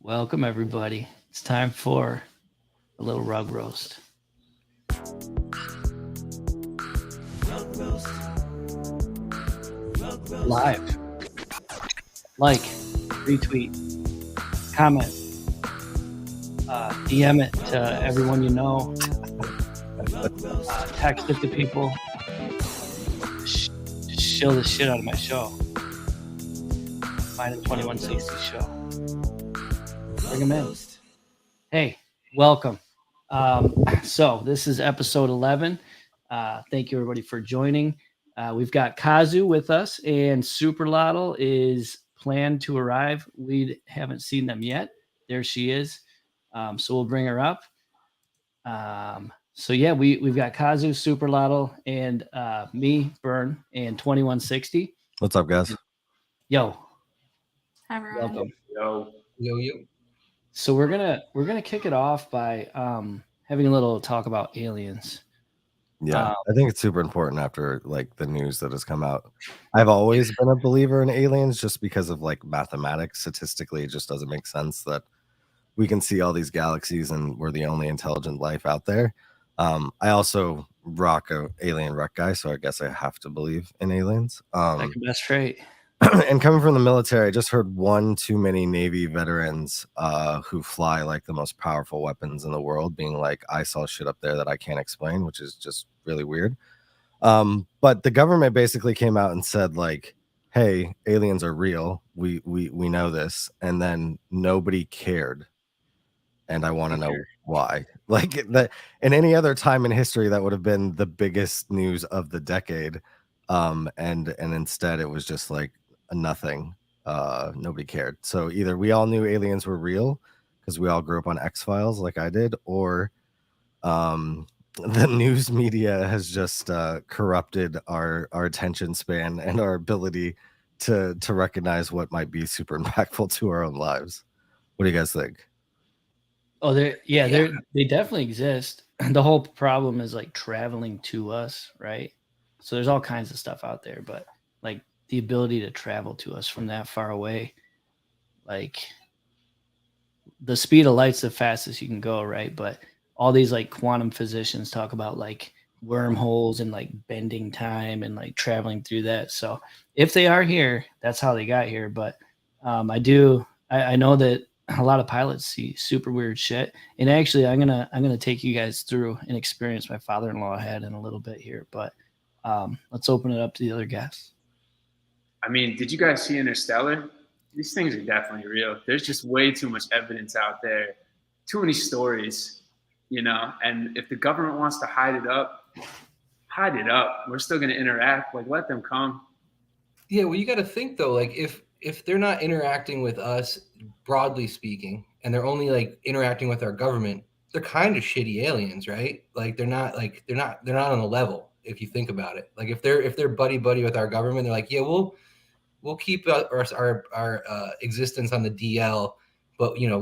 Welcome, everybody. It's time for a little rug roast. Live. Like, retweet, comment, DM it to everyone you know, text it to people. Just shill the shit out of my show. Find a 2160 show. Bring them in. Hey, welcome. So this is episode 11. Thank you everybody for joining. We've got Kazu with us, and SUPERLOTL is planned to arrive. We haven't seen them yet. There she is. So we'll bring her up. So yeah, we've got Kazu, SUPERLOTL, and me, Burn, and 2160. What's up, guys? Yo, Hi, everyone. welcome. Yo. So we're gonna kick it off by having a little talk about aliens. Yeah, I think it's super important after like the news that has come out. I've always been a believer in aliens just because of like mathematics. Statistically, it just doesn't make sense that we can see all these galaxies and we're the only intelligent life out there. I also rock a alien wreck guy, so I guess I have to believe in aliens. Like your best trait. And coming from the military, I just heard one too many Navy veterans who fly like the most powerful weapons in the world being like, I saw shit up there that I can't explain, which is just really weird. But the government basically came out and said like, hey, aliens are real. We know this. And then nobody cared. And I want to know why. Like that in any other time in history, that would have been the biggest news of the decade. And instead it was just like nothing. Nobody cared. So either we all knew aliens were real because we all grew up on X-Files like I did, or the news media has just corrupted our attention span and our ability to recognize what might be super impactful to our own lives. What do you guys think? Oh, they definitely exist. The whole problem is like traveling to us, right? So there's all kinds of stuff out there, but like the ability to travel to us from that far away, like the speed of light's the fastest you can go, right? But all these like quantum physicians talk about like wormholes and like bending time and like traveling through that. So if they are here, that's how they got here. But I know that a lot of pilots see super weird shit. And actually I'm gonna take you guys through an experience my father-in-law had in a little bit here, but let's open it up to the other guests. I mean, did you guys see Interstellar? These things are definitely real. There's just way too much evidence out there, too many stories, you know. And if the government wants to hide it up. We're still going to interact. Like, let them come. Yeah, well, you got to think though, like if they're not interacting with us, broadly speaking, and they're only like interacting with our government, they're kind of shitty aliens, right? Like they're not on a level. If you think about it, like if they're buddy with our government, they're like, yeah, we'll keep our existence on the DL, but you know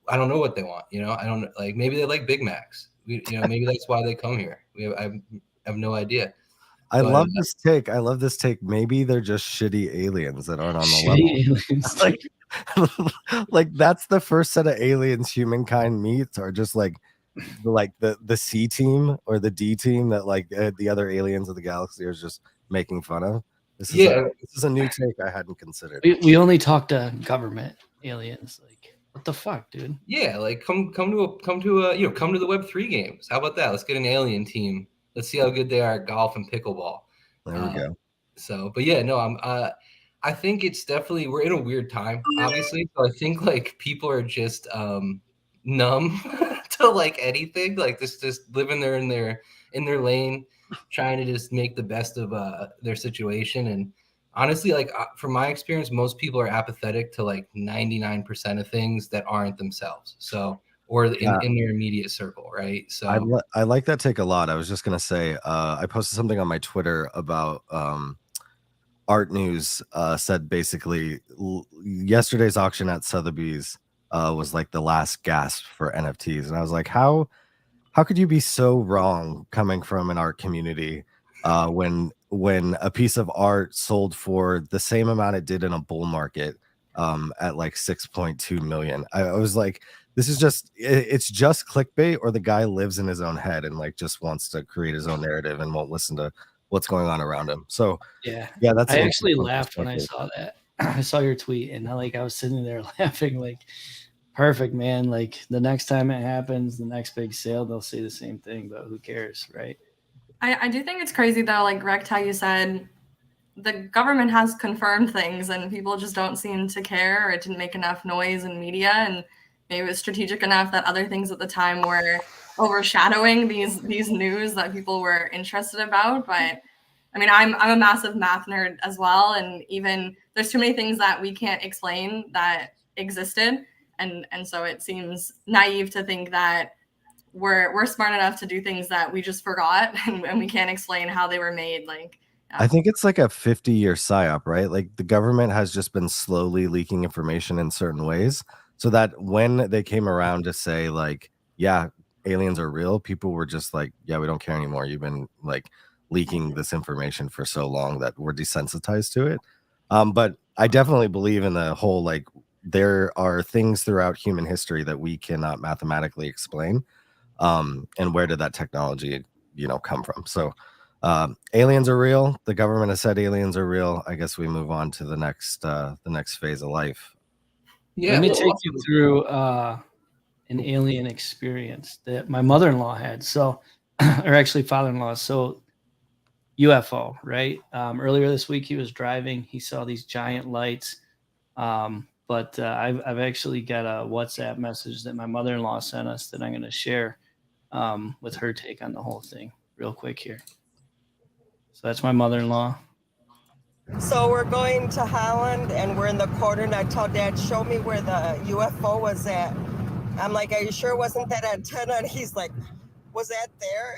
I don't know what they want, you know, I don't like, maybe they like Big Macs, maybe that's why they come here. I have no idea. I love this take. Maybe they're just shitty aliens that aren't on the level. like that's the first set of aliens humankind meets, are just like the C team or the D team that like the other aliens of the galaxy are just making fun of. This is a new take I hadn't considered. We only talk to government aliens. Like, what the fuck, dude? Yeah, like come to the Web3 games. How about that? Let's get an alien team. Let's see how good they are at golf and pickleball. There we go. So, but yeah, no, I think it's definitely, we're in a weird time, obviously. So I think like people are just numb to like anything, like just living there in their lane, trying to just make the best of their situation. And honestly, like from my experience, most people are apathetic to like 99% of things that aren't themselves. So, or in their immediate circle, right? So I like that take a lot. I was just gonna say, I posted something on my Twitter about Art News said basically yesterday's auction at Sotheby's was like the last gasp for NFTs, and I was like, how could you be so wrong coming from an art community when a piece of art sold for the same amount it did in a bull market at like 6.2 million. I was like, this is just it's just clickbait, or the guy lives in his own head and like just wants to create his own narrative and won't listen to what's going on around him. So Yeah, that's I an actually interesting laughed when I perspective. saw that. I saw your tweet, and I was sitting there laughing, like, perfect, man. Like the next time it happens, the next big sale, they'll say the same thing, but who cares, right? I do think it's crazy though, like Rex, how you said the government has confirmed things and people just don't seem to care, or it didn't make enough noise in media, and maybe it was strategic enough that other things at the time were overshadowing these news that people were interested about. But I mean, I'm a massive math nerd as well, and even there's too many things that we can't explain that existed, and so it seems naive to think that we're smart enough to do things that we just forgot and we can't explain how they were made. Like, I think it's like a 50-year psyop, right? Like the government has just been slowly leaking information in certain ways, so that when they came around to say like, yeah, aliens are real, people were just like, yeah, we don't care anymore. You've been like leaking this information for so long that we're desensitized to it. But I definitely believe in the whole like there are things throughout human history that we cannot mathematically explain. And where did that technology, come from? So aliens are real. The government has said aliens are real. I guess we move on to the next phase of life. Yeah, Let me well, take you through an alien experience that my mother-in-law had. So, or actually father-in-law. So UFO, right? Earlier this week, he was driving. He saw these giant lights. But I've actually got a WhatsApp message that my mother-in-law sent us that I'm going to share with her take on the whole thing real quick here. So that's my mother-in-law. So we're going to Holland and we're in the corner, and I told Dad, show me where the UFO was at. I'm like, are you sure it wasn't that antenna? And he's like, was that there?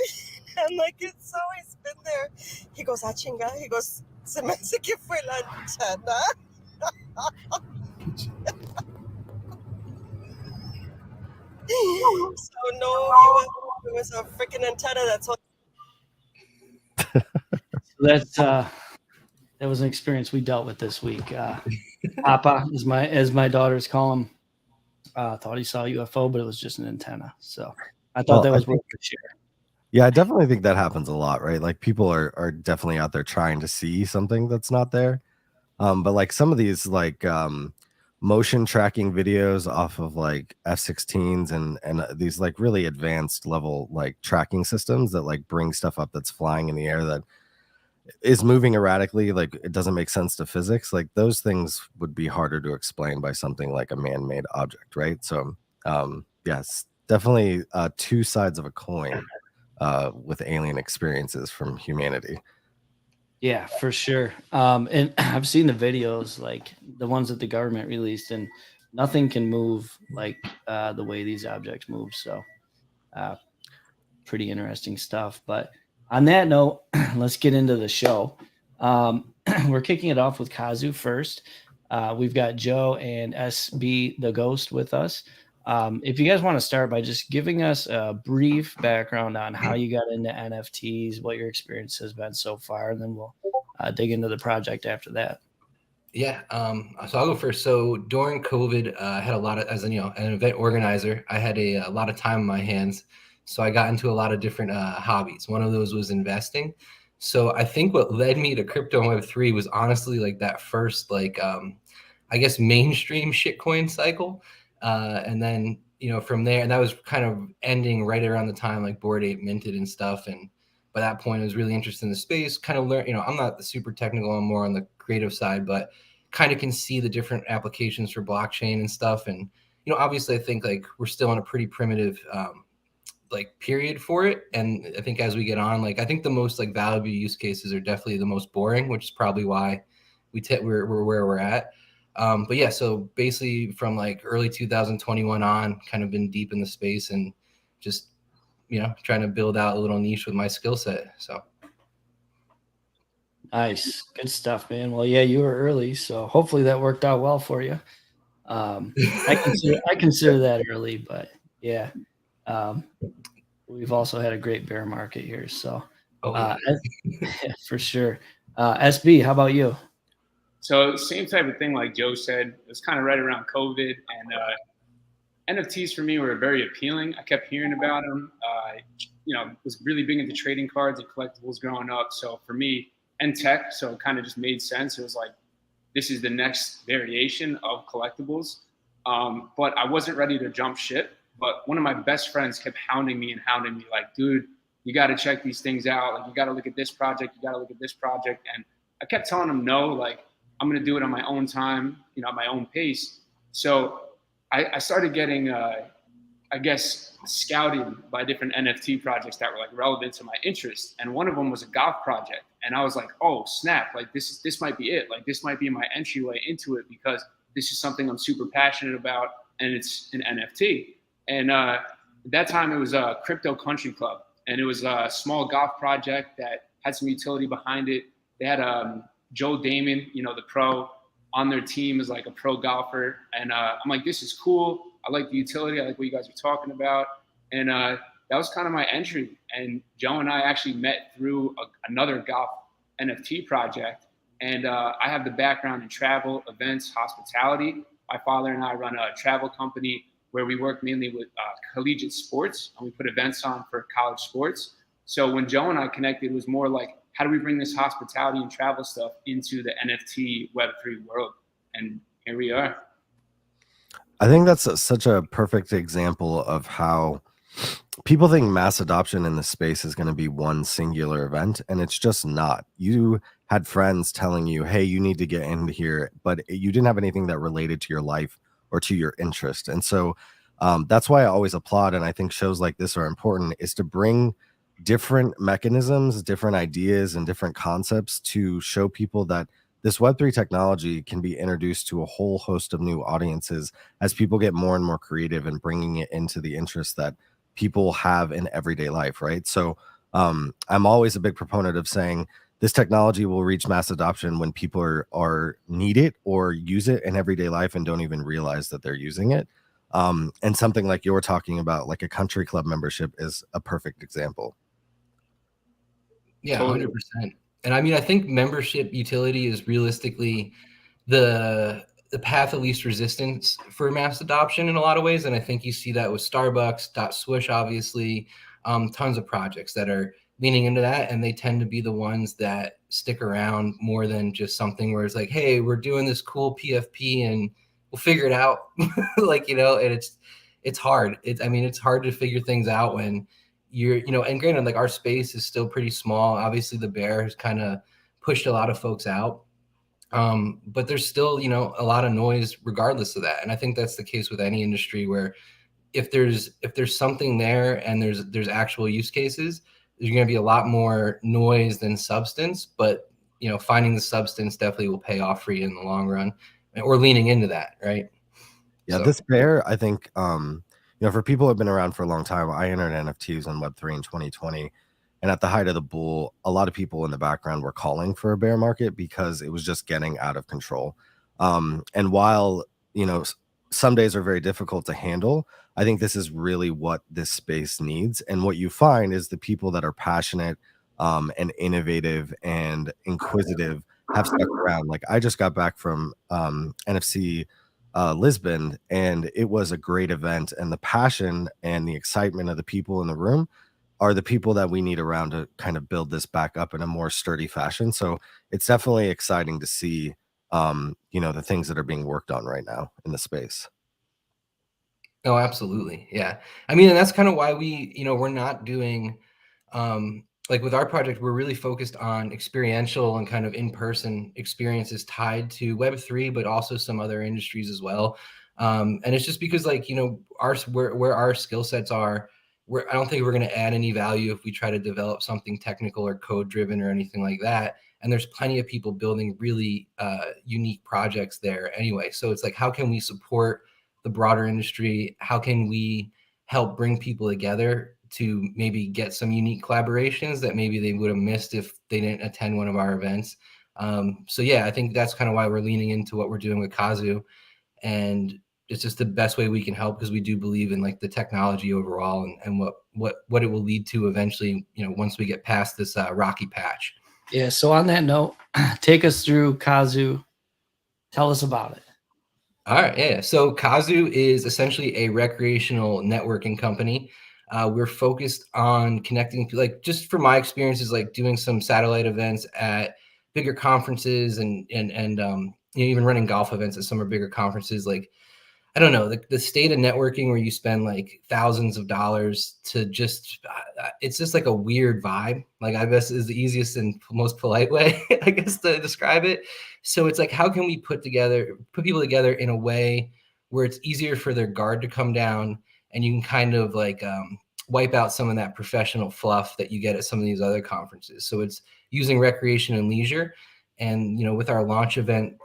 I'm like, it's always been there. He goes, ah, chinga. He goes, se me hace que fue la antenna. So no UFO, it was a freaking antenna. That's what. So that was an experience we dealt with this week. Papa, as my daughters call him, thought he saw a UFO, but it was just an antenna. So I thought that was worth the share. Yeah, I definitely think that happens a lot, right? Like people are definitely out there trying to see something that's not there. But like some of these like motion tracking videos off of like F-16s and these like really advanced level like tracking systems that like bring stuff up that's flying in the air that is moving erratically, like it doesn't make sense to physics. Like those things would be harder to explain by something like a man-made object, right? So yes, definitely two sides of a coin with alien experiences from humanity. Yeah, for sure. And I've seen the videos, like the ones that the government released, and nothing can move like the way these objects move. So pretty interesting stuff. But on that note, let's get into the show. We're kicking it off with Kazu first. We've got Joe and SB the Ghost with us. If you guys want to start by just giving us a brief background on how you got into NFTs, what your experience has been so far, and then we'll dig into the project after that. Yeah, so I'll go first. So during COVID, I had a lot of, as an event organizer, I had a lot of time on my hands. So I got into a lot of different hobbies. One of those was investing. So I think what led me to crypto and Web3 was honestly like that first, like, I guess, mainstream shitcoin cycle. And then, from there, and that was kind of ending right around the time like Bored Ape minted and stuff. And by that point, I was really interested in the space, kind of learn, I'm not the super technical, I'm more on the creative side, but kind of can see the different applications for blockchain and stuff. And, obviously I think like we're still in a pretty primitive, like period for it. And I think as we get on, like, I think the most like valuable use cases are definitely the most boring, which is probably why we're where we're at. But yeah, so basically from like early 2021 on, kind of been deep in the space and just, trying to build out a little niche with my skill set. So. Nice. Good stuff, man. Well, yeah, you were early, so hopefully that worked out well for you. I consider that early, but yeah. We've also had a great bear market here, so yeah, for sure. SB, how about you? So same type of thing like Joe said. It was kind of right around COVID, and NFTs for me were very appealing. I kept hearing about them. Was really big into trading cards and collectibles growing up. So for me, and tech, so it kind of just made sense. It was like, this is the next variation of collectibles. But I wasn't ready to jump ship. But one of my best friends kept hounding me, like, dude, you got to check these things out. Like, you got to look at this project. You got to look at this project. And I kept telling him no, like, I'm going to do it on my own time, at my own pace. So I started getting, I guess, scouted by different NFT projects that were like relevant to my interest. And one of them was a golf project. And I was like, oh, snap, like this might be it. Like, this might be my entryway into it, because this is something I'm super passionate about, and it's an NFT. And at that time, it was a Crypto Country Club, and it was a small golf project that had some utility behind it. They had Joe Damon, the pro, on their team as like a pro golfer. And I'm like, this is cool. I like the utility. I like what you guys are talking about. And that was kind of my entry. And Joe and I actually met through another golf NFT project. And I have the background in travel, events, hospitality. My father and I run a travel company where we work mainly with collegiate sports, and we put events on for college sports. So when Joe and I connected, it was more like, how do we bring this hospitality and travel stuff into the NFT Web3 world? And here we are. I think that's such a perfect example of how people think mass adoption in the space is going to be one singular event, and it's just not. You had friends telling you, hey, you need to get into here, but you didn't have anything that related to your life or to your interest. And so that's why I always applaud, and I think shows like this are important, is to bring different mechanisms, different ideas, and different concepts to show people that this Web3 technology can be introduced to a whole host of new audiences as people get more and more creative and bringing it into the interests that people have in everyday life, right? So I'm always a big proponent of saying this technology will reach mass adoption when people are need it or use it in everyday life and don't even realize that they're using it. And something like you're talking about, like a country club membership, is a perfect example. Yeah, 100%. And I mean, I think membership utility is realistically the path of least resistance for mass adoption in a lot of ways. And I think you see that with Starbucks, Swish, obviously, tons of projects that are leaning into that. And they tend to be the ones that stick around more than just something where it's like, hey, we're doing this cool PFP and we'll figure it out. And it's hard. It's hard to figure things out when you're, and granted, like, our space is still pretty small. Obviously the bear has kind of pushed a lot of folks out. But there's still, a lot of noise regardless of that. And I think that's the case with any industry, where if there's something there and there's actual use cases, there's going to be a lot more noise than substance. But, finding the substance definitely will pay off for you in the long run, or leaning into that. Right. Yeah. So this bear, I think, for people who have been around for a long time, I entered NFTs on Web3 in 2020. And at the height of the bull, a lot of people in the background were calling for a bear market because it was just getting out of control. And while, some days are very difficult to handle, I think this is really what this space needs. And what you find is the people that are passionate and innovative and inquisitive have stuck around. Like, I just got back from NFC Lisbon, and it was a great event. And the passion and the excitement of the people in the room are the people that we need around to kind of build this back up in a more sturdy fashion. So it's definitely exciting to see, the things that are being worked on right now in the space. Oh, absolutely. Yeah. I mean, and that's kind of why we, we're not doing, like with our project, we're really focused on experiential and kind of in-person experiences tied to Web3, but also some other industries as well. And it's just because, like, where our skill sets are, I don't think we're going to add any value if we try to develop something technical or code driven or anything like that. And there's plenty of people building really unique projects there anyway. So it's like, how can we support the broader industry? How can we help bring people together to maybe get some unique collaborations that maybe they would have missed if they didn't attend one of our events? So yeah, I think that's kind of why we're leaning into what we're doing with Kazu. And it's just the best way we can help, because we do believe in, like, the technology overall and what it will lead to eventually, once we get past this rocky patch. Yeah. So on that note, take us through Kazu Tell us about it. All right, yeah. So Kazu is essentially a recreational networking company. We're focused on connecting, like just from my experiences, like doing some satellite events at bigger conferences and even running golf events at some of bigger conferences. Like I don't know, the state of networking where you spend like thousands of dollars to just, it's just like a weird vibe. Like I guess is the easiest and most polite way, I guess, to describe it. So it's like, how can we put people together in a way where it's easier for their guard to come down and you can kind of like wipe out some of that professional fluff that you get at some of these other conferences. So it's using recreation and leisure. And, you know, with our launch event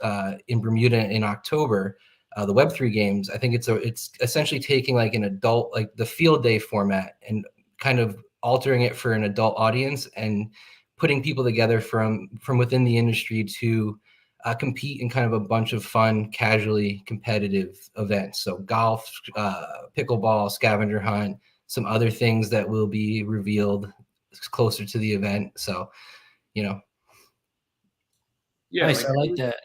in Bermuda in October, the Web3 games, I think it's essentially taking like an adult, like the field day format and kind of altering it for an adult audience and putting people together from within the industry to compete in kind of a bunch of fun, casually competitive events. So golf, pickleball, scavenger hunt, some other things that will be revealed closer to the event. So, you know. Yeah, Nice. I like that.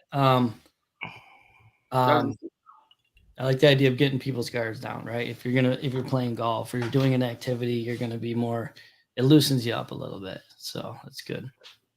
I like the idea of getting people's guards down, right? If you're playing golf or you're doing an activity, you're gonna be more. It loosens you up a little bit, so that's good.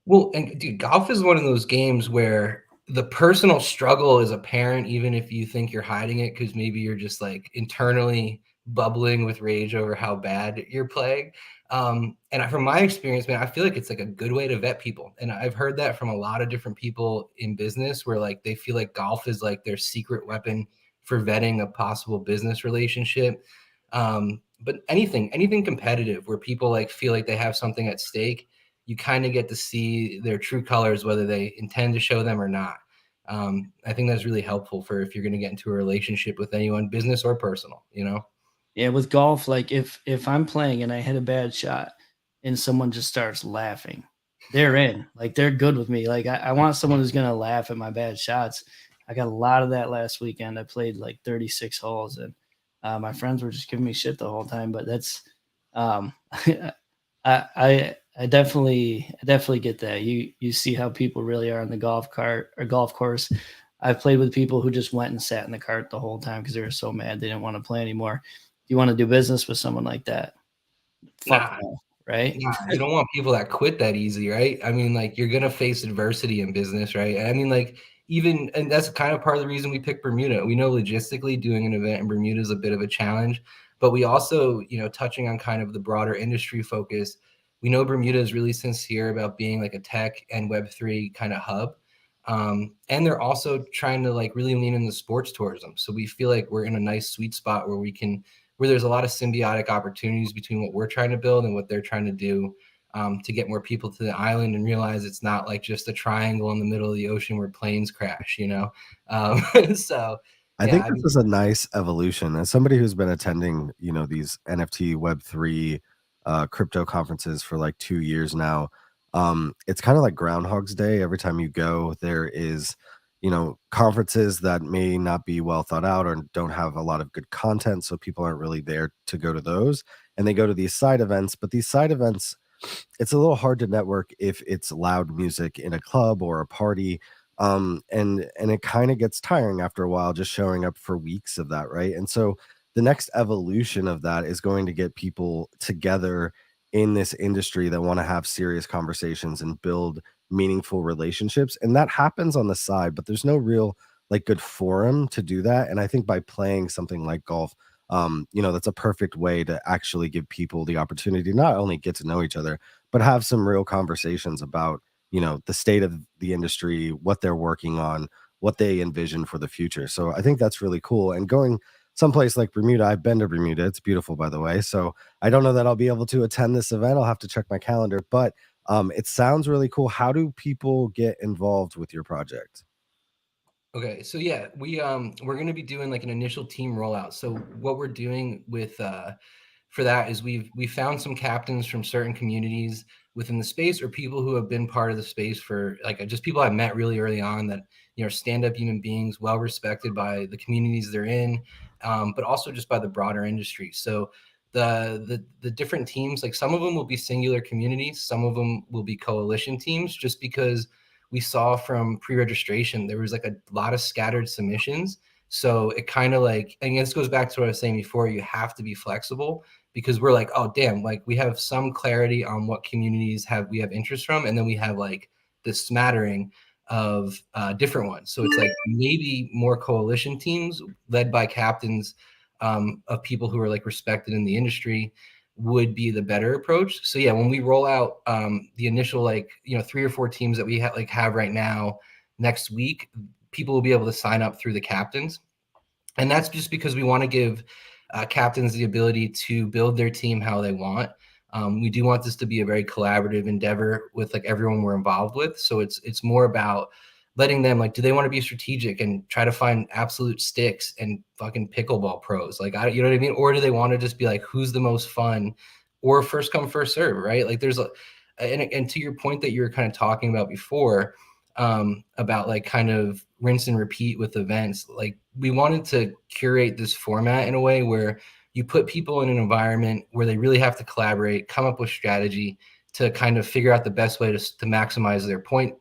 Well, and dude, golf is one of those games where the personal struggle is apparent, even if you think you're hiding it, because maybe you're just like internally bubbling with rage over how bad you're playing. And from my experience, man, I feel like it's like a good way to vet people. And I've heard that from a lot of different people in business where like they feel like golf is like their secret weapon for vetting a possible business relationship. But anything competitive where people like feel like they have something at stake, you kind of get to see their true colors, whether they intend to show them or not. I think that's really helpful for if you're going to get into a relationship with anyone, business or personal, you know? Yeah, with golf, like if I'm playing and I hit a bad shot and someone just starts laughing, they're in. Like they're good with me. Like I want someone who's gonna laugh at my bad shots. I got a lot of that last weekend. I played like 36 holes and my friends were just giving me shit the whole time. But that's I definitely get that. You see how people really are on the golf cart or golf course. I've played with people who just went and sat in the cart the whole time because they were so mad they didn't want to play anymore. You want to do business with someone like that? Fuck no, right? Nah, you don't want people that quit that easy, right? I mean, like you're gonna face adversity in business, right? I mean, like and that's kind of part of the reason we picked Bermuda. We know logistically doing an event in Bermuda is a bit of a challenge, but we also, you know, touching on kind of the broader industry focus, we know Bermuda is really sincere about being like a tech and Web3 kind of hub. And they're also trying to like really lean into sports tourism. So we feel like we're in a nice sweet spot where there's a lot of symbiotic opportunities between what we're trying to build and what they're trying to do to get more people to the island and realize it's not like just a triangle in the middle of the ocean where planes crash, you know? So I think this is a nice evolution. As somebody who's been attending, you know, these NFT Web3 crypto conferences for like 2 years now, it's kind of like Groundhog's Day. Every time you go, there is, you know, conferences that may not be well thought out or don't have a lot of good content, so people aren't really there to go to those, and they go to these side events. But these side events, it's a little hard to network if it's loud music in a club or a party, and it kind of gets tiring after a while just showing up for weeks of that, right? And so the next evolution of that is going to get people together in this industry that want to have serious conversations and build meaningful relationships, and that happens on the side, but there's no real like good forum to do that. And I think by playing something like golf, you know, that's a perfect way to actually give people the opportunity to not only get to know each other but have some real conversations about, you know, the state of the industry, what they're working on, what they envision for the future. So I think that's really cool. And going someplace like Bermuda, I've been to Bermuda, it's beautiful, by the way, so I don't know that I'll be able to attend this event. I'll have to check my calendar, but it sounds really cool. How do people get involved with your project? Okay, so yeah, we're going to be doing like an initial team rollout. So what we're doing with for that is we found some captains from certain communities within the space or people who have been part of the space for like just people I met really early on that, you know, stand-up human beings, well respected by the communities they're in, but also just by the broader industry. So the different teams, like some of them will be singular communities, some of them will be coalition teams, just because we saw from pre-registration, there was like a lot of scattered submissions. So it kind of like, and this goes back to what I was saying before, you have to be flexible, because we're like, oh damn, like we have some clarity on what communities we have interest from, and then we have like this smattering of different ones. So it's like maybe more coalition teams led by captains of people who are like respected in the industry would be the better approach. So yeah, when we roll out the initial 3 or 4 teams that we have right now, next week, people will be able to sign up through the captains. And that's just because we want to give captains the ability to build their team how they want. We do want this to be a very collaborative endeavor with like everyone we're involved with. So it's more about letting them, like, do they want to be strategic and try to find absolute sticks and fucking pickleball pros? Like, you know what I mean? Or do they want to just be like, who's the most fun, or first come, first serve, right? Like there's and to your point that you were kind of talking about before, about like kind of rinse and repeat with events, like we wanted to curate this format in a way where you put people in an environment where they really have to collaborate, come up with strategy to kind of figure out the best way to maximize their point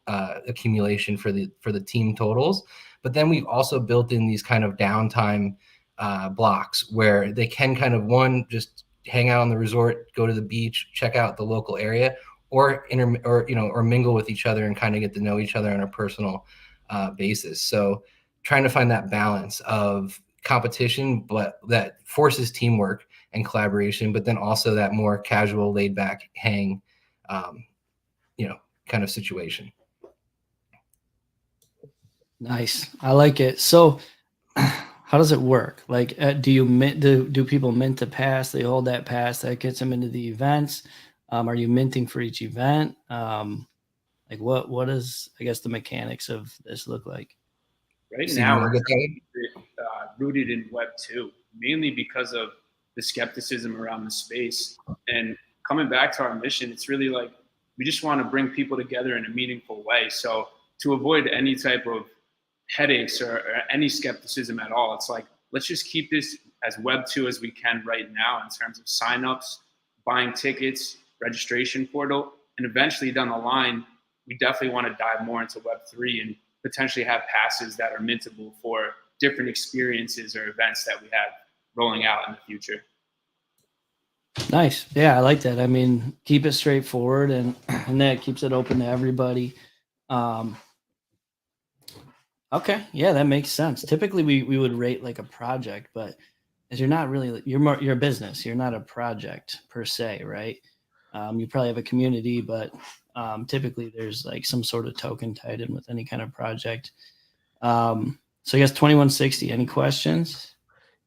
accumulation for the team totals. But then we've also built in these kind of downtime blocks where they can kind of, one, just hang out on the resort, go to the beach, check out the local area, or mingle with each other and kind of get to know each other on a personal basis. So trying to find that balance of competition, but that forces teamwork and collaboration, but then also that more casual, laid back hang, kind of situation. Nice. I like it. So how does it work? Like, do people mint a pass? They hold that pass that gets them into the events. Are you minting for each event? Like what is, I guess, the mechanics of this look like? Right now, we're rooted in Web 2, mainly because of the skepticism around the space. And coming back to our mission, it's really like we just want to bring people together in a meaningful way. So to avoid any type of headaches or any skepticism at all, it's like, let's just keep this as Web 2 as we can right now in terms of signups, buying tickets, registration portal, and eventually down the line, we definitely want to dive more into Web 3 and potentially have passes that are mintable for different experiences or events that we have rolling out in the future. Nice. Yeah, I like that. I mean, keep it straightforward, and that keeps it open to everybody. Okay. Yeah, that makes sense. Typically we would rate like a project, but as you're not really, you're a business, you're not a project per se, right? You probably have a community, but typically there's like some sort of token tied in with any kind of project. So I guess 2160, any questions?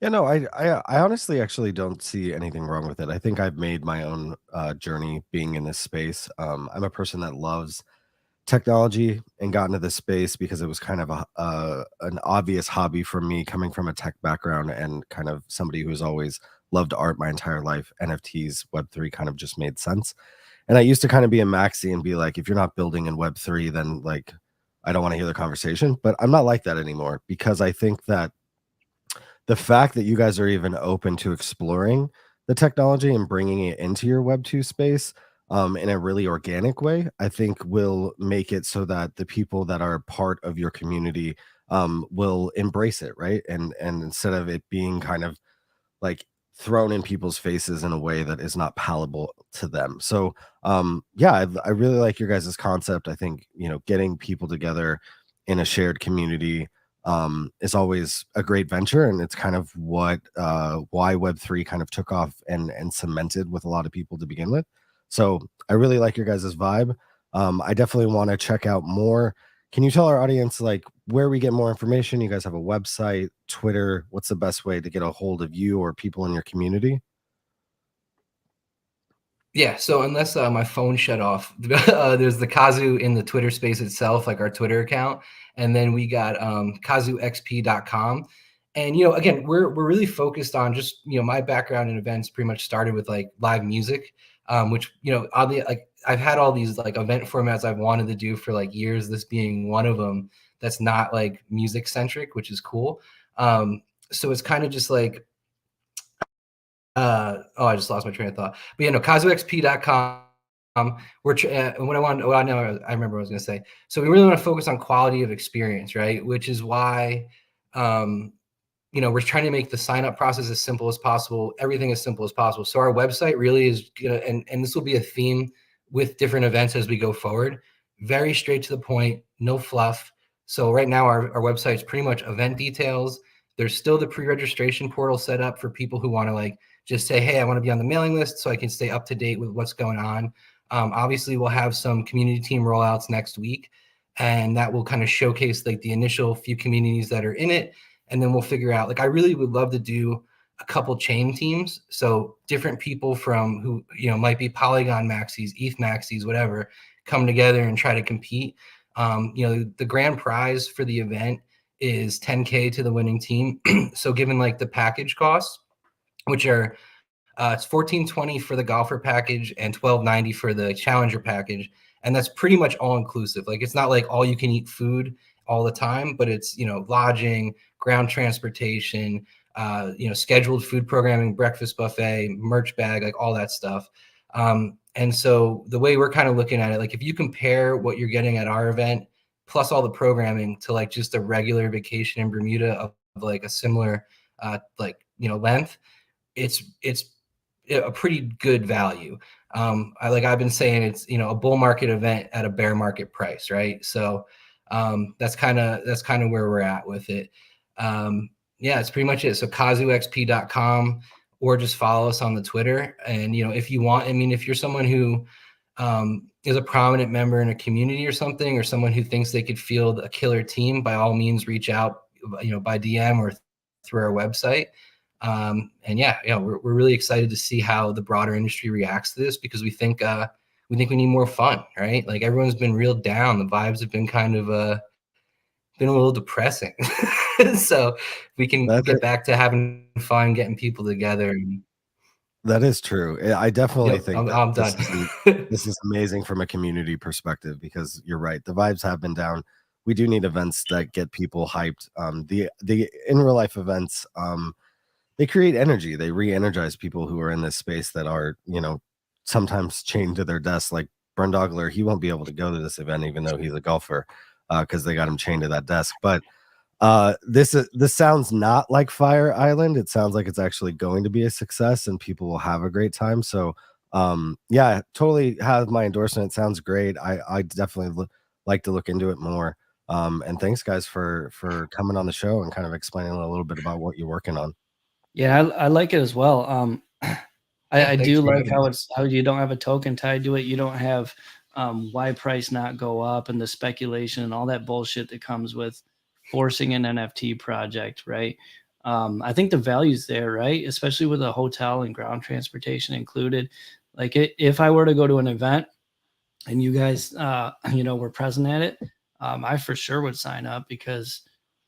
Yeah, no, I honestly actually don't see anything wrong with it. I think I've made my own journey being in this space. I'm a person that loves technology and got into this space because it was kind of an obvious hobby for me, coming from a tech background and kind of somebody who's always loved art my entire life. NFTs, Web3 kind of just made sense. And I used to kind of be a maxi and be like, if you're not building in Web3, then like, I don't want to hear the conversation. But I'm not like that anymore, because I think that the fact that you guys are even open to exploring the technology and bringing it into your Web2 space in a really organic way, I think will make it so that the people that are part of your community will embrace it, right? And instead of it being kind of like thrown in people's faces in a way that is not palatable to them. So yeah, I really like your guys' concept. I think, getting people together in a shared community is always a great venture, and it's kind of what why Web3 kind of took off and cemented with a lot of people to begin with. So I really like your guys' vibe. I definitely want to check out more. Can you tell our audience like where we get more information? You guys have a website, Twitter. What's the best way to get a hold of you or people in your community? Yeah, so unless my phone shut off, there's the Kazu in the Twitter space itself, like our Twitter account, and then we got kazuxp.com. And again, we're really focused on just my background in events pretty much started with like live music, which oddly, like I've had all these like event formats I've wanted to do for like years. This being one of them that's not like music centric, which is cool. So it's kind of just like I just lost my train of thought. But kazuxp.com. I remember what I was going to say. So we really want to focus on quality of experience, right? Which is why, we're trying to make the sign up process as simple as possible, everything as simple as possible. So our website really is gonna, and this will be a theme with different events as we go forward. Very straight to the point, no fluff. So right now our website is pretty much event details. There's still the pre-registration portal set up for people who want to just say, hey, I want to be on the mailing list so I can stay up to date with what's going on. Obviously, we'll have some community team rollouts next week, and that will kind of showcase the initial few communities that are in it. And then we'll figure out, I really would love to do a couple chain teams. So different people from who, might be Polygon maxis, ETH maxis, whatever, come together and try to compete. The grand prize for the event is 10K to the winning team. So given the package costs, which are, it's $14.20 for the golfer package and $12.90 for the challenger package. And that's pretty much all inclusive. It's not all you can eat food all the time, but it's, lodging, ground transportation, scheduled food programming, breakfast buffet, merch bag, all that stuff. And so the way we're kind of looking at it, if you compare what you're getting at our event, plus all the programming to just a regular vacation in Bermuda of a similar, length, it's a pretty good value. I've been saying, it's, a bull market event at a bear market price, right? So that's kind of where we're at with it. It's pretty much it. So kazuxp.com, or just follow us on the Twitter. And, if you want, if you're someone who is a prominent member in a community or something, or someone who thinks they could field a killer team, by all means, reach out, by DM or through our website. We're really excited to see how the broader industry reacts to this, because we think we need more fun, right? Everyone's been real down. The vibes have been kind of been a little depressing. So we can get back to having fun, getting people together. That is true. I definitely think I'm done. This is amazing from a community perspective, because you're right. The vibes have been down. We do need events that get people hyped. The in real life events, they create energy. They re-energize people who are in this space that are, sometimes chained to their desk. Like Brundogler, he won't be able to go to this event, even though he's a golfer, because they got him chained to that desk. But this sounds not like Fire Island. It sounds like it's actually going to be a success and people will have a great time. So totally have my endorsement. It sounds great. I definitely like to look into it more. And thanks guys for coming on the show and kind of explaining a little bit about what you're working on. Yeah, I like it as well. I do like how you don't have a token tied to it. You don't have why price not go up and the speculation and all that bullshit that comes with forcing an NFT project, right? I think the value's there, right? Especially with a hotel and ground transportation included. If I were to go to an event and you guys, were present at it, I for sure would sign up, because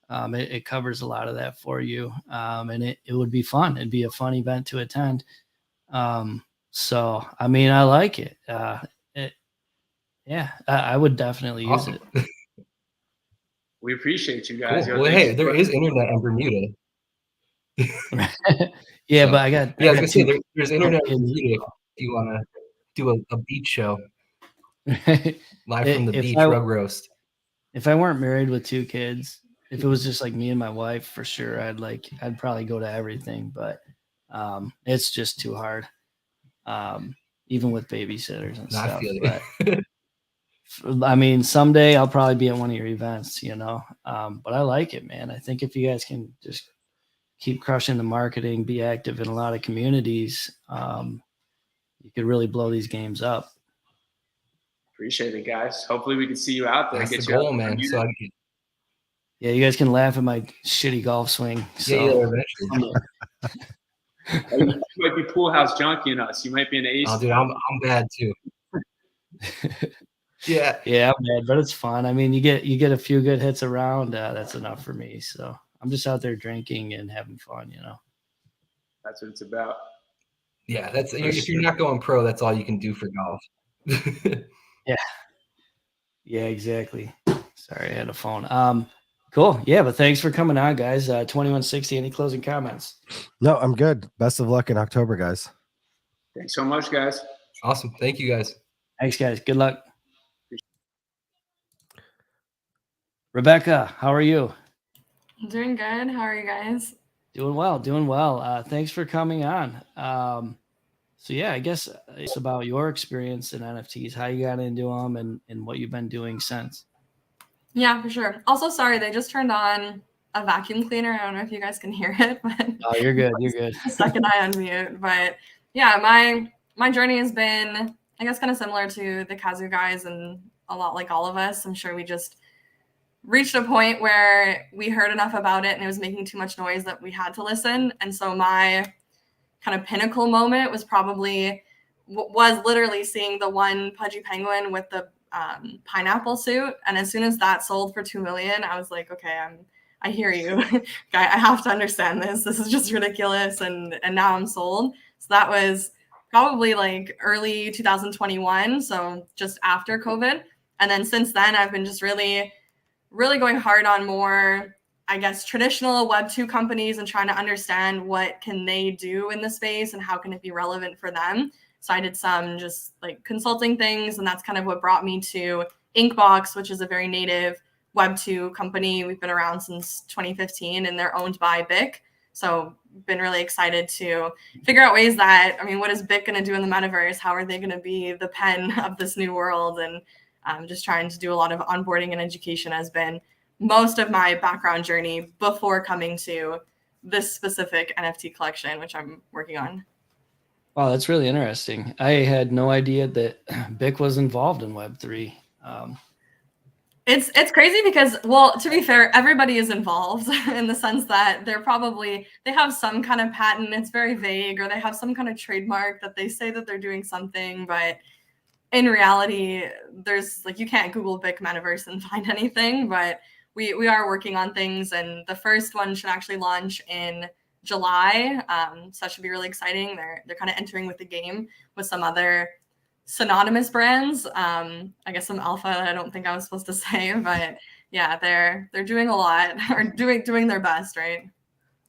it covers a lot of that for you. And it would be fun. It'd be a fun event to attend. So, I like it. I would definitely use it. We appreciate you guys. Cool. Well, hey, there is internet in Bermuda. Yeah, so, but I got there's internet in Bermuda if you want to do a beach show. Live from the beach, RugRoast. If I weren't married with 2 kids, if it was just me and my wife, for sure, I'd probably go to everything, but it's just too hard. Even with babysitters and stuff. I feel you. But someday I'll probably be at one of your events, but I like it, man. I think if you guys can just keep crushing the marketing, be active in a lot of communities, you could really blow these games up. Appreciate it, guys. Hopefully we can see you out there. That's the goal, man. So yeah, you guys can laugh at my shitty golf swing. So. You might be pool house junkie in us. You might be an ace. Oh, dude, I'm bad too. Yeah, I'm bad, but it's fun. You get a few good hits around. That's enough for me. So I'm just out there drinking and having fun. That's what it's about. Yeah, if you're not going pro, that's all you can do for golf. Yeah, exactly. Sorry, I had a phone. Cool. Yeah, but thanks for coming on, guys. 2160. Any closing comments? No, I'm good. Best of luck in October, guys. Thanks so much, guys. Awesome. Thank you, guys. Thanks, guys. Good luck. Rebecca, how are you? I'm doing good. How are you guys? Doing well, doing well. Thanks for coming on. So yeah, I guess it's about your experience in NFTs, how you got into them, and what you've been doing since. Yeah, for sure. Also, sorry, they just turned on a vacuum cleaner. I don't know if you guys can hear it, but Oh, you're good. You're good. the second I unmute. But yeah, my journey has been, I guess, kind of similar to the Kazu guys and a lot like all of us. I'm sure we just reached a point where we heard enough about it and it was making too much noise that we had to listen. And so my kind of pinnacle moment was probably was literally seeing the one pudgy penguin with the pineapple suit. And as soon as that sold for 2 million, I was like, okay, I hear you. I have to understand this. This is just ridiculous. And now I'm sold. So that was probably like early 2021. So just after COVID. And then since then, I've been just really going hard on more, I guess, traditional Web2 companies and trying to understand what can they do in the space and how can it be relevant for them. So I did some just like consulting things, and that's kind of what brought me to Inkbox, which is a very native Web2 company. We've been around since 2015 and they're owned by BIC. So been really excited to figure out ways that, I mean, what is BIC going to do in the metaverse? How are they going to be the pen of this new world? And just trying to do a lot of onboarding and education has been most of my background journey before coming to this specific NFT collection, which I'm working on. Wow, that's really interesting. I had no idea that BIC was involved in Web3. It's crazy because, well, to be fair, everybody is involved in the sense that they have some kind of patent, it's very vague, or they have some kind of trademark that they say that they're doing something, but in reality, there's like, you can't Google BIC metaverse and find anything, but we are working on things, and the first one should actually launch in July. So that should be really exciting. They're kind of entering with the game with some other synonymous brands. I guess some alpha that I don't think I was supposed to say, but yeah, they're doing a lot, or doing their best, right?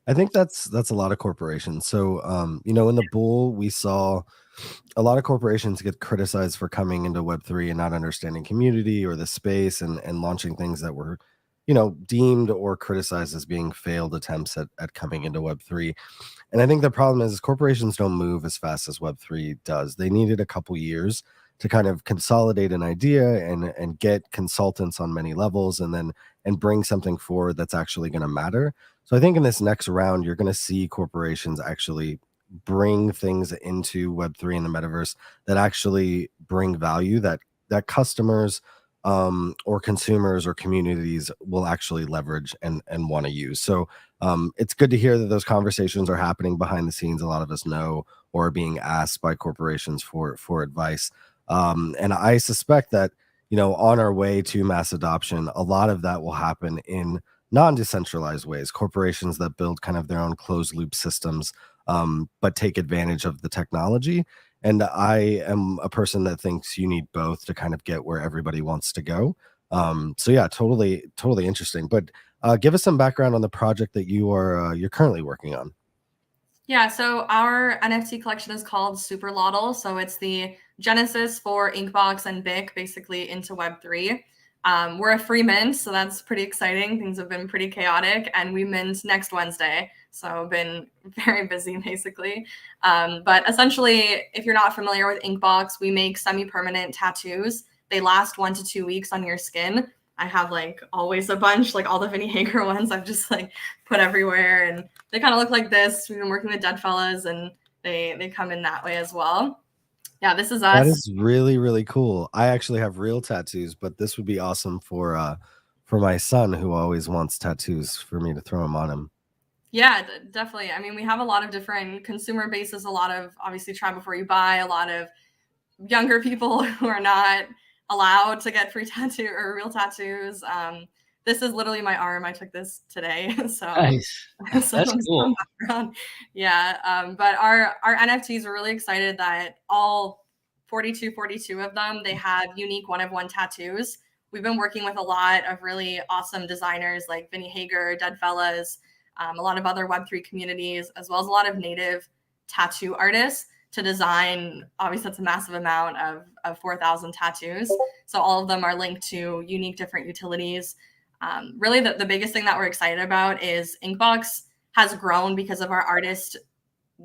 I think that's a lot of corporations. So in the bull, we saw a lot of corporations get criticized for coming into Web3 and not understanding community or the space, and launching things that were deemed or criticized as being failed attempts at coming into Web3. And I think the problem is corporations don't move as fast as Web3 does. They needed a couple years to kind of consolidate an idea and get consultants on many levels, and bring something forward that's actually going to matter. So I think in this next round, you're going to see corporations actually bring things into Web3 and the metaverse that actually bring value, that customers or consumers or communities will actually leverage and want to use. So it's good to hear that those conversations are happening behind the scenes. A lot of us know or are being asked by corporations for advice. And I suspect that, on our way to mass adoption, a lot of that will happen in non-decentralized ways. Corporations that build kind of their own closed loop systems, but take advantage of the technology. And I am a person that thinks you need both to kind of get where everybody wants to go. So yeah, totally interesting. But give us some background on the project that you're currently working on. Yeah, so our NFT collection is called SUPERLOTL. So it's the genesis for Inkbox and BIC basically into Web3. We're a free mint, so that's pretty exciting. Things have been pretty chaotic, and we mint next Wednesday. So been very busy basically. But essentially, if you're not familiar with Inkbox, we make semi-permanent tattoos. They last 1 to 2 weeks on your skin. I have like always a bunch, like all the Vinny Hager ones I've just like put everywhere, and they kind of look like this. We've been working with Deadfellas, and they come in that way as well. Yeah, this is us. That is really, really cool. I actually have real tattoos, but this would be awesome for my son, who always wants tattoos, for me to throw them on him. Yeah, definitely. I mean, we have a lot of different consumer bases, a lot of obviously try before you buy, a lot of younger people who are not allowed to get free tattoo or real tattoos. This is literally my arm. I took this today. So Nice. That's cool. Yeah. But our NFTs, are really excited that all 42 of them, they have unique one-of-one tattoos. We've been working with a lot of really awesome designers like Vinny Hager, Deadfellas, a lot of other Web3 communities, as well as a lot of native tattoo artists to design. Obviously, that's a massive amount of 4,000 tattoos. So all of them are linked to unique different utilities. Really, the biggest thing that we're excited about is Inkbox has grown because of our artist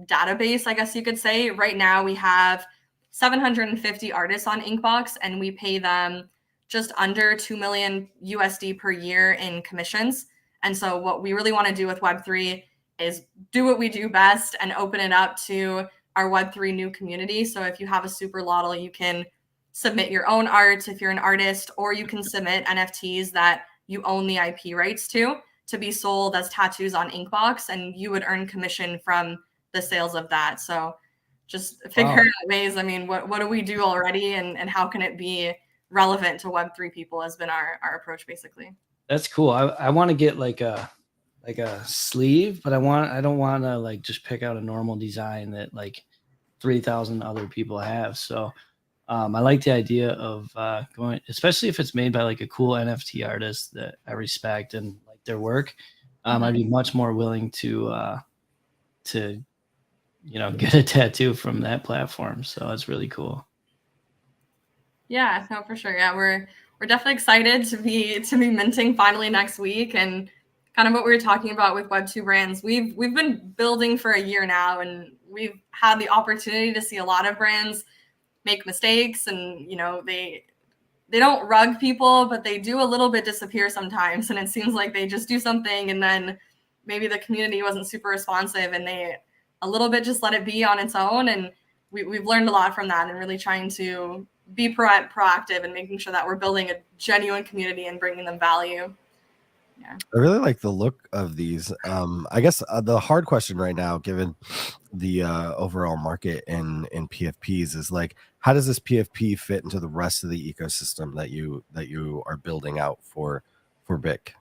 database, I guess you could say. Right now, we have 750 artists on Inkbox, and we pay them just under 2 million USD per year in commissions. And so what we really want to do with Web3 is do what we do best and open it up to our Web3 new community. So if you have a SUPERLOTL, you can submit your own art if you're an artist, or you can submit NFTs that you own the IP rights to be sold as tattoos on Inkbox, and you would earn commission from the sales of that. So just figure out ways. I mean, what do we do already, and how can it be relevant to Web3 people has been our approach, basically. That's cool. I want to get like a sleeve, but I don't want to like just pick out a normal design that like 3,000 other people have. So I like the idea of going, especially if it's made by like a cool NFT artist that I respect and like their work. I'd be much more willing to get a tattoo from that platform. So it's really cool. Yeah, no, for sure. Yeah, we're definitely excited to be minting finally next week. And kind of what we were talking about with Web2 brands, we've been building for a year now, and we've had the opportunity to see a lot of brands make mistakes, and they don't rug people, but they do a little bit disappear sometimes. And it seems like they just do something, and then maybe the community wasn't super responsive, and they a little bit just let it be on its own. And we've learned a lot from that, and really trying to be proactive and making sure that we're building a genuine community and bringing them value. Yeah. I really like the look of these. I guess the hard question right now, given the overall market in PFPs, is like, how does this PFP fit into the rest of the ecosystem that you are building out for BIC?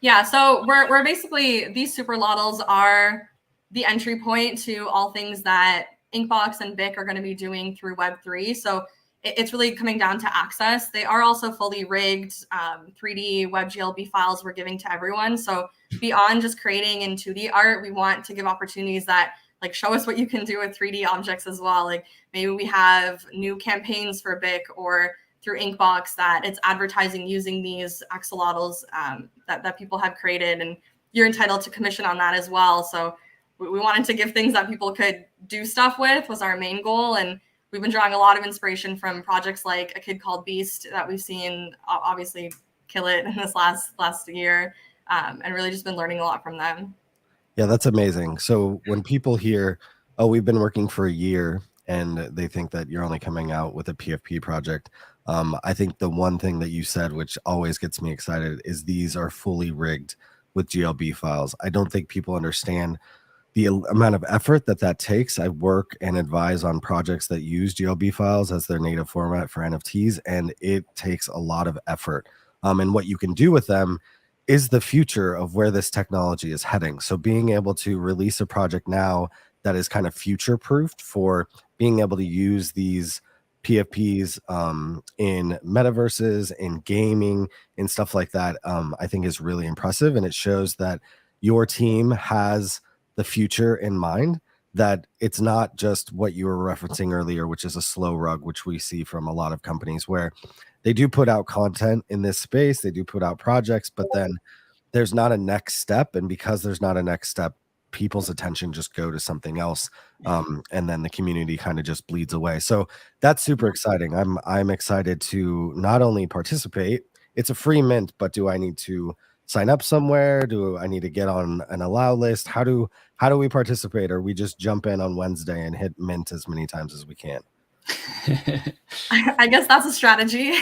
Yeah, so we're basically, these SUPERLOTLs are the entry point to all things that Inkbox and BIC are going to be doing through Web3. So it's really coming down to access. They are also fully rigged 3D WebGLB files we're giving to everyone. So beyond just creating in 2D art, we want to give opportunities that like show us what you can do with 3D objects as well. Like maybe we have new campaigns for BIC or through Inkbox that it's advertising using these axolotls that people have created, and you're entitled to commission on that as well. So we wanted to give things that people could do stuff with was our main goal. And we've been drawing a lot of inspiration from projects like A Kid Called Beast that we've seen obviously kill it in this last year, and really just been learning a lot from them. Yeah, that's amazing. So when people hear, oh, we've been working for a year, and they think that you're only coming out with a PFP project, I think the one thing that you said, which always gets me excited, is these are fully rigged with GLB files. I don't think people understand the amount of effort that takes. I work and advise on projects that use GLB files as their native format for NFTs, and it takes a lot of effort. And what you can do with them is the future of where this technology is heading. So being able to release a project now that is kind of future-proofed for being able to use these PFPs in metaverses, in gaming, and stuff like that, I think is really impressive. And it shows that your team has the future in mind, that it's not just what you were referencing earlier, which is a slow rug, which we see from a lot of companies where they do put out content in this space, they do put out projects, but then there's not a next step. And because there's not a next step, people's attention just go to something else. And then the community kind of just bleeds away. So that's super exciting. I'm excited to not only participate, it's a free mint, but do I need to sign up somewhere? Do I need to get on an allow list? How do we participate? Or we just jump in on Wednesday and hit mint as many times as we can? I guess that's a strategy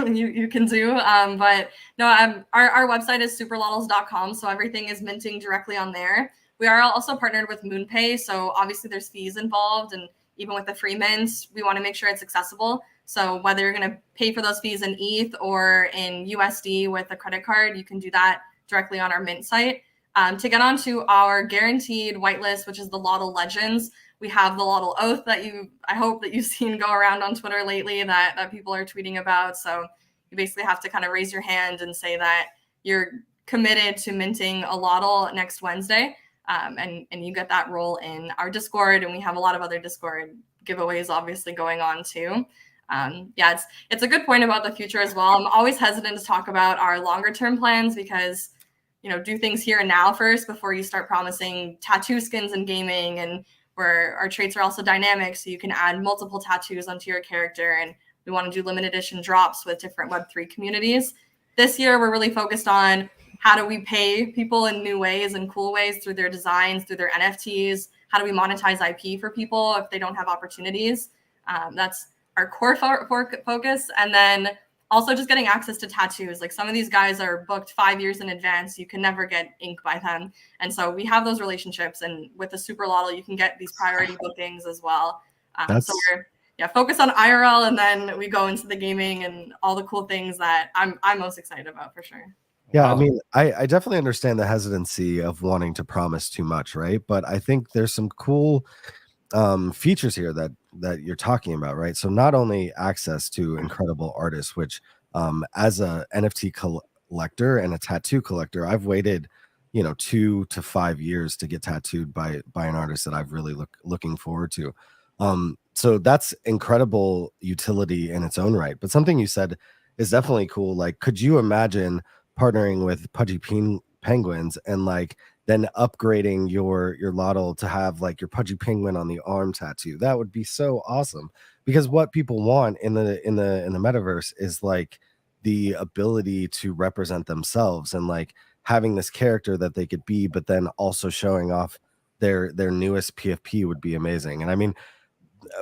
you can do. But no, our website is superlotls.com. So everything is minting directly on there. We are also partnered with MoonPay. So obviously there's fees involved. And even with the free mints, we want to make sure it's accessible. So whether you're going to pay for those fees in ETH or in USD with a credit card, you can do that directly on our mint site. To get onto our guaranteed whitelist, which is the LOTL Legends, we have the LOTL Oath that I hope that you've seen go around on Twitter lately that people are tweeting about. So you basically have to kind of raise your hand and say that you're committed to minting a LOTL next Wednesday. and you get that role in our Discord, and we have a lot of other Discord giveaways obviously going on too. Yeah, it's a good point about the future as well. I'm always hesitant to talk about our longer term plans because, you know, do things here and now first before you start promising tattoo skins in gaming, and where our traits are also dynamic, so you can add multiple tattoos onto your character. And we want to do limited edition drops with different Web3 communities. This year, we're really focused on how do we pay people in new ways and cool ways through their designs, through their NFTs? How do we monetize IP for people if they don't have opportunities? That's our core focus. And then also just getting access to tattoos. Like some of these guys are booked 5 years in advance. You can never get ink by them. And so we have those relationships. And with the SUPERLOTL, you can get these priority bookings as well. So we're focus on IRL, and then we go into the gaming and all the cool things that I'm most excited about for sure. Yeah, I mean, I definitely understand the hesitancy of wanting to promise too much, right? But I think there's some cool features here that you're talking about, right? So not only access to incredible artists, which as a NFT collector and a tattoo collector, I've waited, 2 to 5 years to get tattooed by an artist that I've really looking forward to. So that's incredible utility in its own right. But something you said is definitely cool. Like, could you imagine partnering with Pudgy Penguins and like then upgrading your Lotl to have like your Pudgy Penguin on the arm tattoo? That would be so awesome, because what people want in the metaverse is like the ability to represent themselves and like having this character that they could be, but then also showing off their newest PFP would be amazing. And I mean,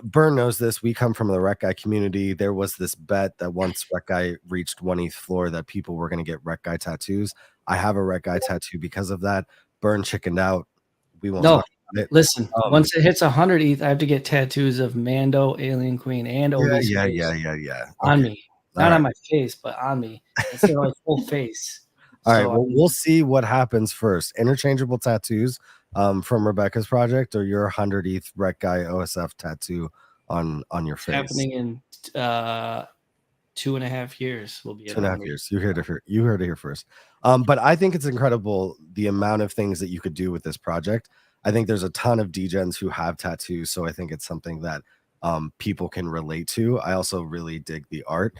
Burn knows this. We come from the Rec Guy community. There was this bet that once Rec Guy reached 1/8 floor that people were going to get Rec Guy tattoos. I have a Rec Guy tattoo because of that. Burn chickened out. We won't talk about it. Listen, once it hits 100 ETH, I have to get tattoos of Mando, Alien Queen, and Obi's yeah. on me. Not right. on my face, but on me. It's like full face. All right, well, we'll see what happens first. Interchangeable tattoos from Rebecca's project, or your 100 ETH Rec Guy OSF tattoo on your face. Happening in 2.5 years. Will be 2.5 years. You heard it here first. But I think it's incredible the amount of things that you could do with this project. I think there's a ton of degens who have tattoos, so I think it's something that people can relate to. I also really dig the art.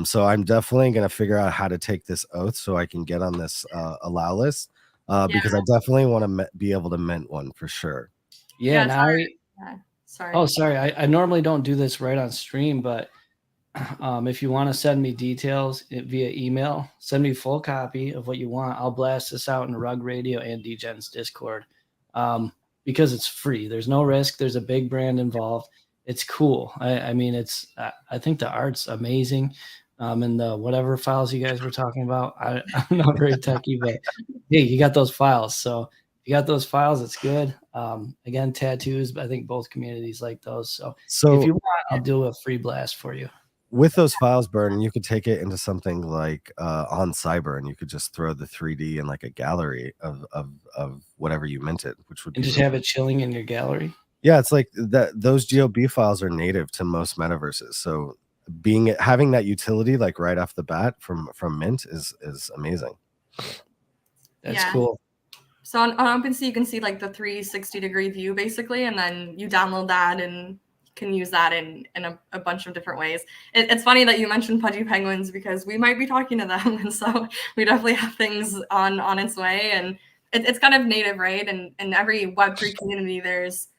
So I'm definitely going to figure out how to take this oath so I can get on this allow list, because I definitely want to be able to mint one for sure. Yeah. Sorry. Oh, sorry. I normally don't do this right on stream, but if you want to send me details via email, send me full copy of what you want. I'll blast this out in Rug Radio and DGen's Discord, because it's free. There's no risk. There's a big brand involved. It's cool. I mean, I think the art's amazing. And the whatever files you guys were talking about, I'm not very techie, but hey, you got those files. So if you got those files, it's good. Again, tattoos, but I think both communities like those. So if you want, I'll do a free blast for you. With those files, Burn, you could take it into something like on Cyber, and you could just throw the 3D in like a gallery of whatever you minted, which would and just have it chilling in your gallery. Yeah, it's like that. Those GOB files are native to most metaverses, so having that utility like right off the bat from Mint is amazing. That's cool. So on OpenSea, you can see like the 360-degree view basically, and then you download that and can use that in a bunch of different ways. It's funny that you mentioned Pudgy Penguins, because we might be talking to them, and so we definitely have things on its way, and it's kind of native, right? And in every Web3 community, there's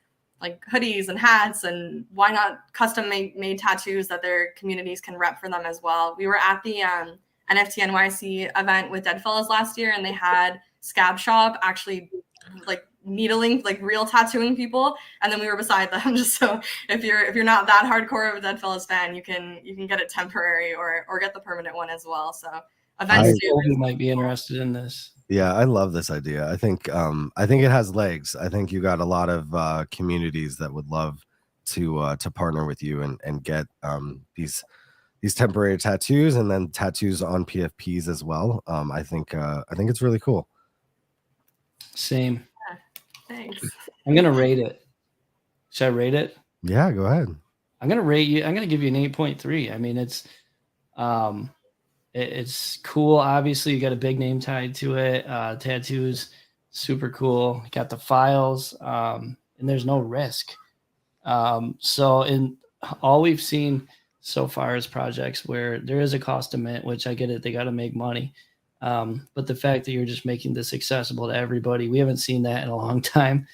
like hoodies and hats, and why not custom made tattoos that their communities can rep for them as well. We were at the NFT NYC event with Deadfellas last year, and they had Scab Shop actually like needling, like real tattooing people, and then we were beside them. Just so if you're not that hardcore of a Deadfellas fan, you can get it temporary or get the permanent one as well. So events you might be interested in this. Yeah, I love this idea. I think it has legs. I think you got a lot of communities that would love to partner with you and get these temporary tattoos, and then tattoos on PFPs as well. I think it's really cool. Same. Yeah, thanks. I'm gonna rate it. Should I rate it? Yeah, go ahead. I'm gonna rate you. I'm gonna give you an 8.3. I mean, it's cool. Obviously, you got a big name tied to it. Tattoos super cool. Got the files, and there's no risk. So in all we've seen so far is projects where there is a cost to mint, which I get it, they got to make money. But the fact that you're just making this accessible to everybody, we haven't seen that in a long time.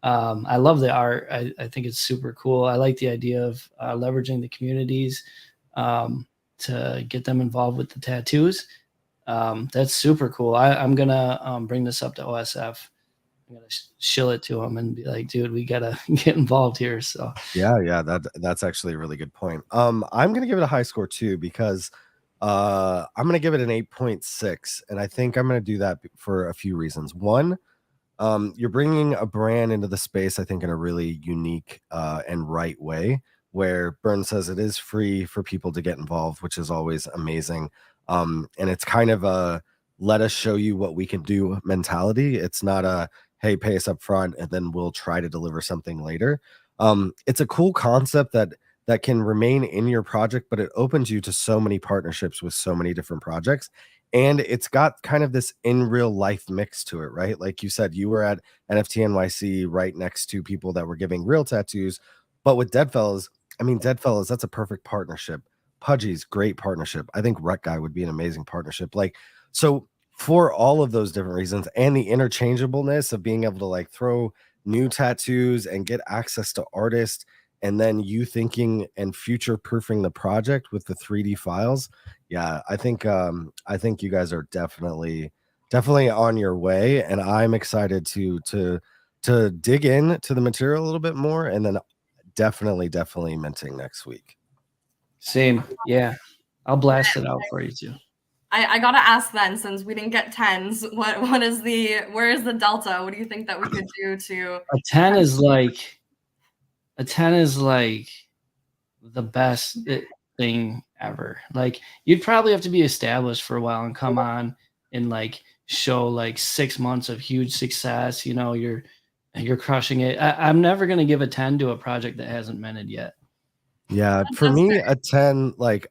I love the art. I think it's super cool. I like the idea of leveraging the communities to get them involved with the tattoos. That's super cool. I'm gonna bring this up to OSF. I'm gonna shill it to them and be like, dude, we gotta get involved here. So Yeah, that's actually a really good point. I'm gonna give it a high score too, because I'm gonna give it an 8.6, and I think I'm gonna do that for a few reasons. One, you're bringing a brand into the space, I think, in a really unique and right way, where Burn says it is free for people to get involved, which is always amazing. And it's kind of a let us show you what we can do mentality. It's not a hey, pay us up front and then we'll try to deliver something later. It's a cool concept that can remain in your project, but it opens you to so many partnerships with so many different projects. And it's got kind of this in real life mix to it, right? Like you said, you were at NFT NYC right next to people that were giving real tattoos. But with Deadfellas, I mean, Deadfellas, that's a perfect partnership. Pudgy's great partnership. I think Rec Guy would be an amazing partnership. Like, so for all of those different reasons and the interchangeableness of being able to like throw new tattoos and get access to artists, and then you thinking and future proofing the project with the 3D files. Yeah, I think you guys are definitely on your way, and I'm excited to dig in to the material a little bit more, and then definitely minting next week. same, yeah. I'll blast it out for you too. I gotta ask then, since we didn't get 10s, where is the delta? What do you think that we could do to A 10 is like the best thing ever. Like, you'd probably have to be established for a while and come on and like show like 6 months of huge success. You know, you're crushing it. I'm never gonna give a 10 to a project that hasn't minted yet. Yeah, for me, a 10, like,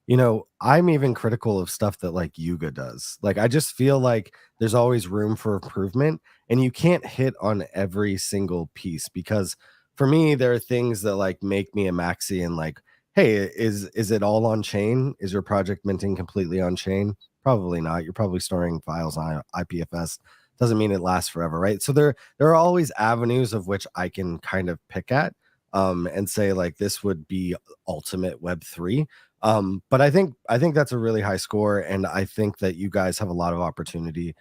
you know, I'm even critical of stuff that like Yuga does. Like, I just feel like there's always room for improvement, and you can't hit on every single piece, because for me, there are things that like make me a maxi and like, hey, is it all on chain? Is your project minting completely on chain? Probably not. You're probably storing files on IPFS. Doesn't mean it lasts forever, right? So there are always avenues of which I can kind of pick at and say like this would be ultimate Web3. But I think that's a really high score, and I think that you guys have a lot of opportunity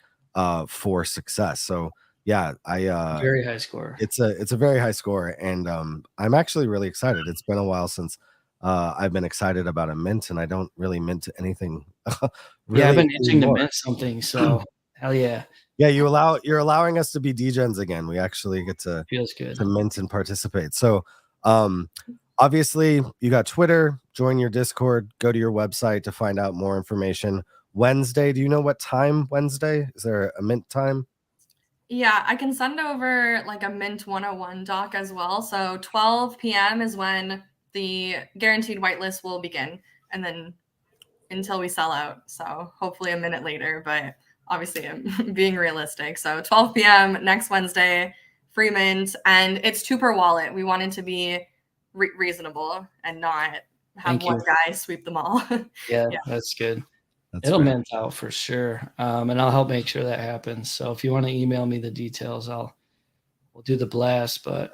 for success. So yeah, Very high score. It's a very high score, and I'm actually really excited. It's been a while since I've been excited about a mint, and I don't really mint anything. Really yeah, I've been itching anymore. to mint something, so hell yeah. Yeah, you're allowing us to be DGens again. We actually get to Feels good. to mint and participate. So obviously you got Twitter, join your Discord, go to your website to find out more information. Wednesday, do you know what time Wednesday? Is there a mint time? Yeah, I can send over like a Mint 101 doc as well. So 12 p.m. is when the guaranteed whitelist will begin, and then until we sell out. So hopefully a minute later, but obviously I'm being realistic. So 12 p.m. next Wednesday, free mint, and it's 2 per wallet. We want it to be reasonable and not have one guy sweep them all. Yeah, that's good. It'll mint out for sure, and I'll help make sure that happens. So if you want to email me the details, we'll do the blast. But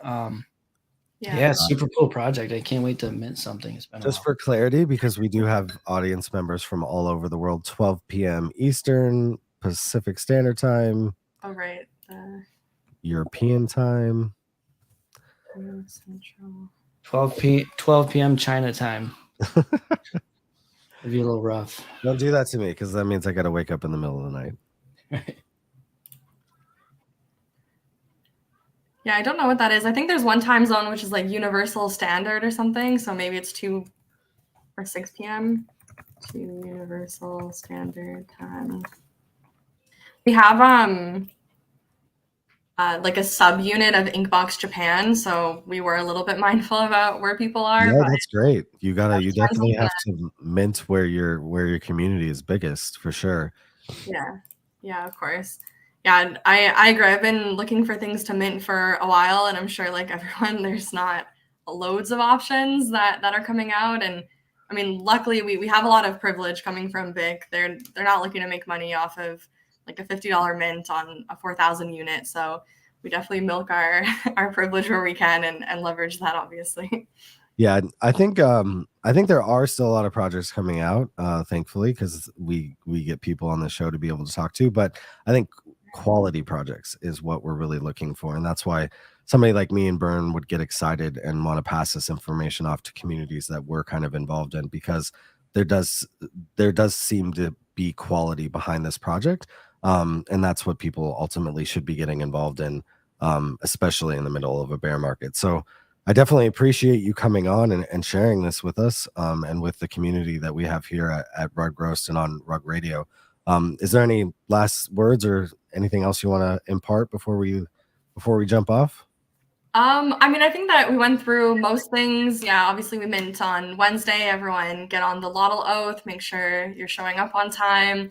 yeah, super cool project. I can't wait to mint something. It's been just for clarity, because we do have audience members from all over the world. 12 p.m. Eastern, Pacific Standard Time. Oh right. European time. Central. 12 p.m. China time. It'd be a little rough. Don't do that to me, because that means I got to wake up in the middle of the night. Right. Yeah, I don't know what that is. I think there's one time zone which is like Universal Standard or something. So maybe it's 2 or 6 p.m. to Universal Standard Time. We have like a subunit of Inkbox Japan, so we were a little bit mindful about where people are. Yeah, that's great. You definitely have to mint where your community is biggest, for sure. Yeah, of course. Yeah, I agree. I've been looking for things to mint for a while, and I'm sure like everyone, there's not loads of options that are coming out. And I mean, luckily we have a lot of privilege coming from BIC. They're not looking to make money off of like a $50 mint on a 4,000 unit. So we definitely milk our privilege where we can and leverage that, obviously. Yeah, I think there are still a lot of projects coming out, thankfully, because we get people on the show to be able to talk to. But I think quality projects is what we're really looking for, and that's why somebody like me and Byrne would get excited and want to pass this information off to communities that we're kind of involved in, because there does seem to be quality behind this project, and that's what people ultimately should be getting involved in, especially in the middle of a bear market. So I definitely appreciate you coming on and sharing this with us, and with the community that we have here at RugRoast and on Rug Radio. Is there any last words or anything else you want to impart before we jump off? I mean, I think that we went through most things. Yeah, obviously we mint on Wednesday. Everyone get on the Lotl oath. Make sure you're showing up on time.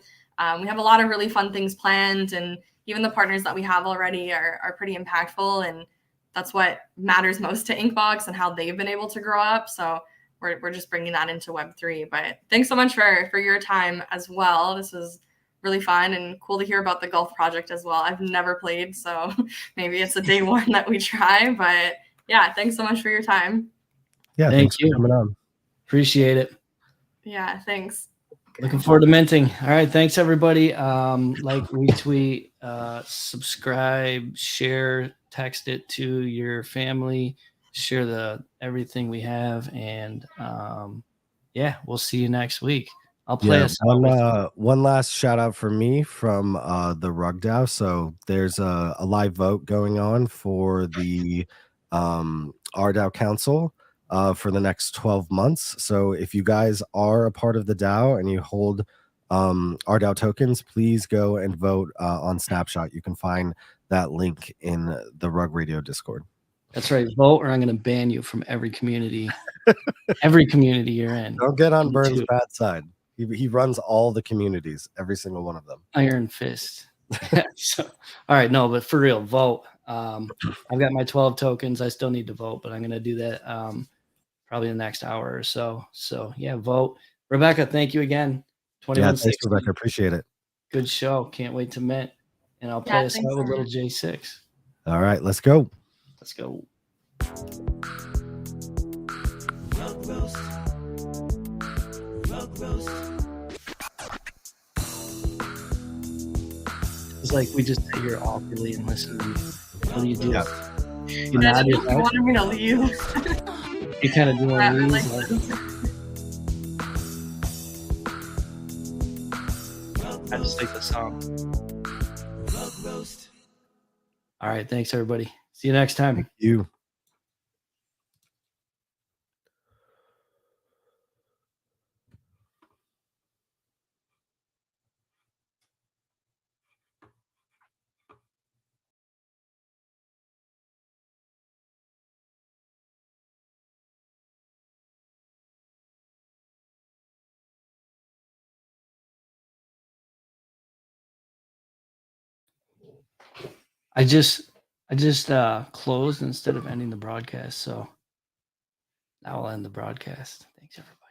We have a lot of really fun things planned, and even the partners that we have already are pretty impactful, and that's what matters most to Inkbox and how they've been able to grow up. So we're just bringing that into Web3. But thanks so much for your time as well. This was really fun and cool to hear about the golf project as well. I've never played, so maybe it's a day one that we try. But yeah, thanks so much for your time. Yeah, thanks for coming on. Appreciate it. Yeah, thanks. Looking forward to minting. All right, thanks everybody. Like, retweet, subscribe, share, text it to your family, share everything we have, and yeah, we'll see you next week. I'll play us one last shout out for me from the RugDAO. So there's a live vote going on for the RDAO Council for the next 12 months. So if you guys are a part of the DAO and you hold RDAO tokens, please go and vote on Snapshot. You can find that link in the Rug Radio Discord. That's right. Vote, or I'm going to ban you from every community. Every community you're in. Don't get on Byrne's bad side. He runs all the communities, every single one of them. Iron fist. So, all right, no, but for real, vote. I've got my 12 tokens. I still need to vote, but I'm going to do that probably the next hour or so. So yeah, vote. Rebecca, thank you again. 21. Yeah, thanks, Rebecca. Appreciate it. Good show. Can't wait to mint. And I'll play us out with little J6. All right, let's go. Let's go. It's like we just sit here awkwardly and listen to you. What do you do? Yeah. You wanted me to leave. You kind of doing these. I just like the song. All right, thanks everybody. See you next time. Thank you. I just closed instead of ending the broadcast, so now I'll end the broadcast. Thanks everybody.